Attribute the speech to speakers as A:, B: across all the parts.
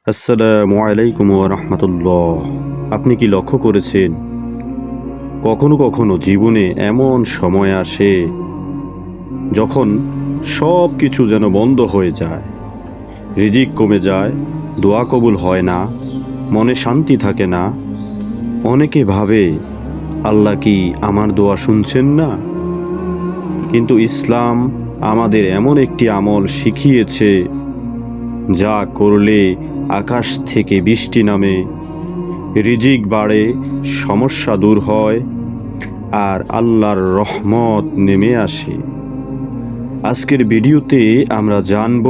A: আসসালামু আলাইকুম ওয়া রাহমাতুল্লাহ। আপনি কি লক্ষ্য করেছেন, কখনো কখনো জীবনে এমন সময় আসে যখন সব কিছু যেন বন্ধ হয়ে যায়, রিজিক কমে যায়, দোয়া কবুল হয় না, মনে শান্তি থাকে না। অনেকে ভাবে, আল্লাহ কি আমার দোয়া শুনছেন না? কিন্তু ইসলাম আমাদের এমন একটি আমল শিখিয়েছে, যা করলে আকাশ থেকে বৃষ্টি নামে, রিজিক বাড়ে, সমস্যা দূর হয়, আর আল্লাহর রহমত নেমে আসে। আজকের ভিডিওতে আমরা জানব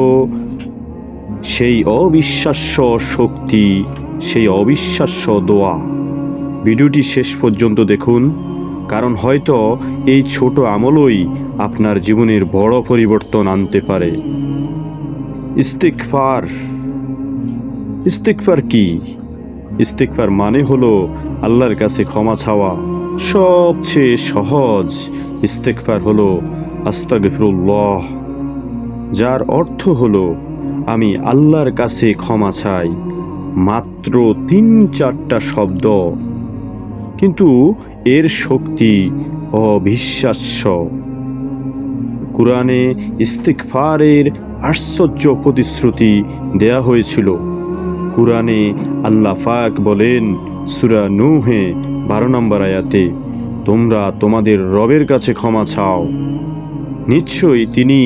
A: সেই অবিশ্বাস্য শক্তি, সেই অবিশ্বাস্য দোয়া। ভিডিওটি শেষ পর্যন্ত দেখুন, কারণ হয়তো এই ছোট আমলই আপনার জীবনের বড় পরিবর্তন আনতে পারে। ইস্তিগফার। ইস্তিগফার কি? ইস্তিগফার মানে হলো আল্লাহর কাছে ক্ষমা চাওয়া। সবচেয়ে সহজ ইস্তিগফার হলো আস্তাগফিরুল্লাহ, যার অর্থ হলো আমি আল্লাহর কাছে ক্ষমা চাই। মাত্র 3-4টা শব্দ, কিন্তু এর শক্তি অবিশ্বাস্য। কুরআনে ইস্তিগফারের আশ্চর্য প্রতিশ্রুতি দেয়া হয়েছিল। কুরআনে আল্লাহ পাক বলেন সূরা নূহে 12 নম্বর আয়াতে, তোমরা তোমাদের রবের কাছে ক্ষমা চাও, নিশ্চয়ই তিনি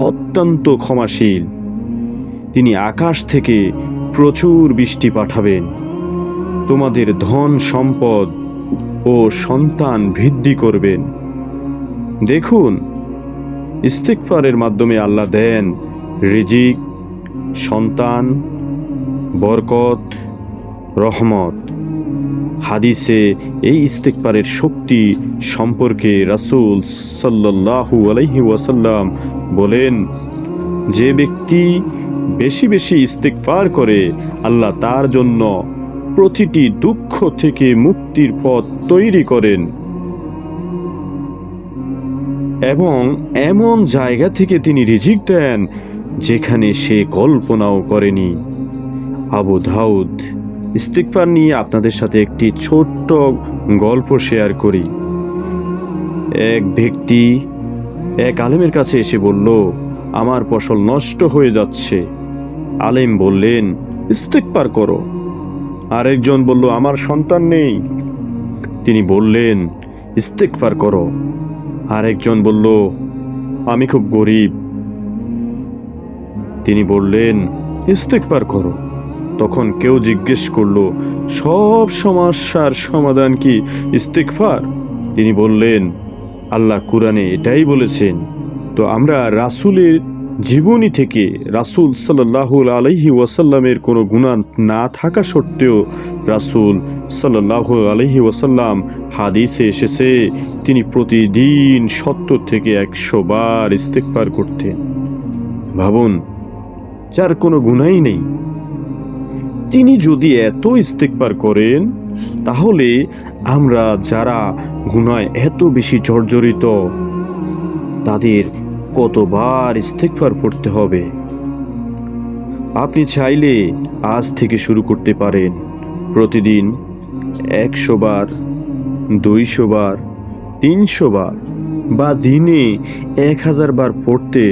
A: অত্যন্ত ক্ষমাশীল। তিনি আকাশ থেকে প্রচুর বৃষ্টি পাঠাবেন, তোমাদের ধন সম্পদ ও সন্তান বৃদ্ধি করবেন। দেখুন, ইস্তিগফারের মাধ্যমে আল্লাহ দেন রিজিক, সন্তান, বরকত, রহমত। হাদিসে এই ইস্তিগফারের শক্তি সম্পর্কে রাসূল সাল্লাল্লাহু আলাইহি ওয়াসাল্লাম বলেন, যে ব্যক্তি বেশি বেশি ইস্তিগফার করে, আল্লাহ তার জন্য প্রতিটি দুঃখ থেকে মুক্তির পথ তৈরি করেন এবং এমন জায়গা থেকে তিনি রিজিক দেন যেখানে সে কল্পনাও করেনি। আবু দাউদ। ইস্তিগফার নিয়ে আপনাদের সাথে একটি ছোট্ট গল্প শেয়ার করি। এক ব্যক্তি এক আলেমের কাছে এসে বলল, আমার ফসল নষ্ট হয়ে যাচ্ছে। আলেম বললেন, ইস্তিগফার করো। আরেকজন বলল, আমার সন্তান নেই। তিনি বললেন, ইস্তিগফার করো। আরেকজন বলল, আমি খুব গরিব। তিনি বললেন, ইস্তিগফার করো। তখন কেউ জিজ্ঞেস করলো, সব সমস্যার সমাধান কি ইস্তিগফার? তিনি বললেন, আল্লাহ কুরআনে এটাই বলেছেন। তো আমরা রাসূলের জীবনী থেকে, রাসূল সাল্লাল্লাহু আলাইহি ওয়াসাল্লামের কোনো গুনাহ না থাকা সত্ত্বেও রাসূল সাল্লাল্লাহু আলাইহি ওয়াসাল্লাম হাদিসে এসেছে তিনি প্রতিদিন 70 থেকে 100 বার ইস্তিগফার করতেন। ভাবুন, যার কোনো গুনাহই নেই, তিনি যদি এত ইস্তিগফার করেন, তাহলে আমরা যারা গুনায় এত বেশি জর্জরিত, তাদের কতবার ইস্তিগফার পড়তে হবে? আপনি চাইলে আজ থেকে শুরু করতে পারেন। প্রতিদিন 100 বার, 200 বার, 300 বার বা দিনে 1000 বার পড়তে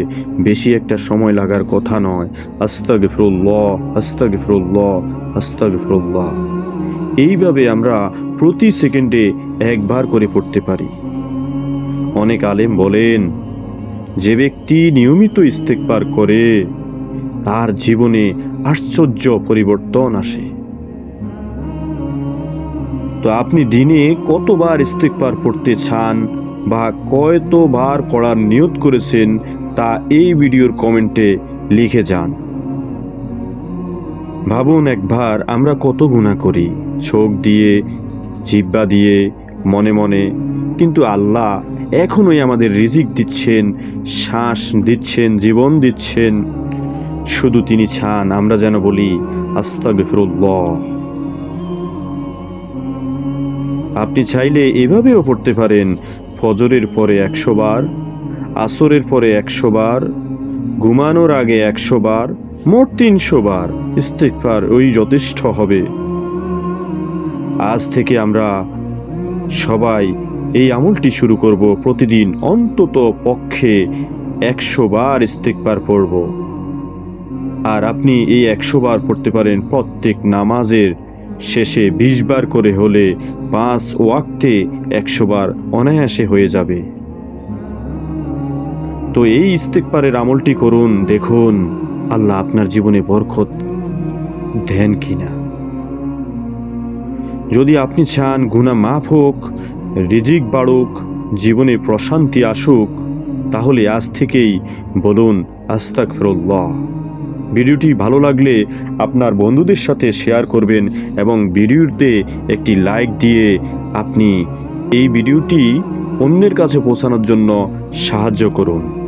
A: বেশি একটা সময় লাগার কথা নয়। আস্তাগফিরুল্লাহ, আস্তাগফিরুল্লাহ, আস্তাগফিরুল্লাহ। এইভাবে আমরা প্রতি সেকেন্ডে একবার করে পড়তে পারি। অনেক আলেম বলেন, যে ব্যক্তি নিয়মিত ইস্তিগফার করে, তার জীবনে আশ্চর্য পরিবর্তন আসে। তো আপনি দিনে কতবার ইস্তিগফার পড়তে চান বা কতবার পড়ার নিয়ত করেছেন, তা এই ভিডিওর কমেন্টে লিখে যান। ভাবুন, একবার আমরা কত গুনাহ করি, চোখ দিয়ে, জিহ্বা দিয়ে, মনে মনে, কিন্তু আল্লাহ এখনোই আমাদের রিজিক দিচ্ছেন, শ্বাস দিচ্ছেন, জীবন দিচ্ছেন। শুধু তিনি চান আমরা যেন বলি আস্তাগফিরুল্লাহ। আপনি চাইলে এভাবেও পড়তে পারেন, ফজরের পরে 100 বার, আসরের পরে 100 বার, ঘুমানোর আগে 100 বার, মোট 300 বার ইস্তিগফার ওই যথেষ্ট হবে। আজ থেকে আমরা সবাই এই আমলটি শুরু করব। প্রতিদিন অন্তত পক্ষে 100 বার ইস্তিগফার পড়ব। আর আপনি এই 100 বার পড়তে পারেন প্রত্যেক নামাজের শেষে 20 বার করে হলে 5 ওয়াক্তে 100 বার অনায়াসে হয়ে যাবে। তো এই ইস্তিগফারের আমলটি করুন, দেখুন আল্লাহ আপনার জীবনে বরকত দেন কিনা। যদি আপনি চান গুনাহ মাফ হোক, রিজিক বাড়ুক, জীবনে প্রশান্তি আসুক, তাহলে আজ থেকেই বলুন আস্তাগফিরুল্লাহ। ভিডিওটি ভালো লাগলে আপনার বন্ধুদের সাথে শেয়ার করবেন এবং ভিডিওতে একটি লাইক দিয়ে আপনি এই ভিডিওটি অন্যের কাছে পৌঁছানোর জন্য সাহায্য করুন।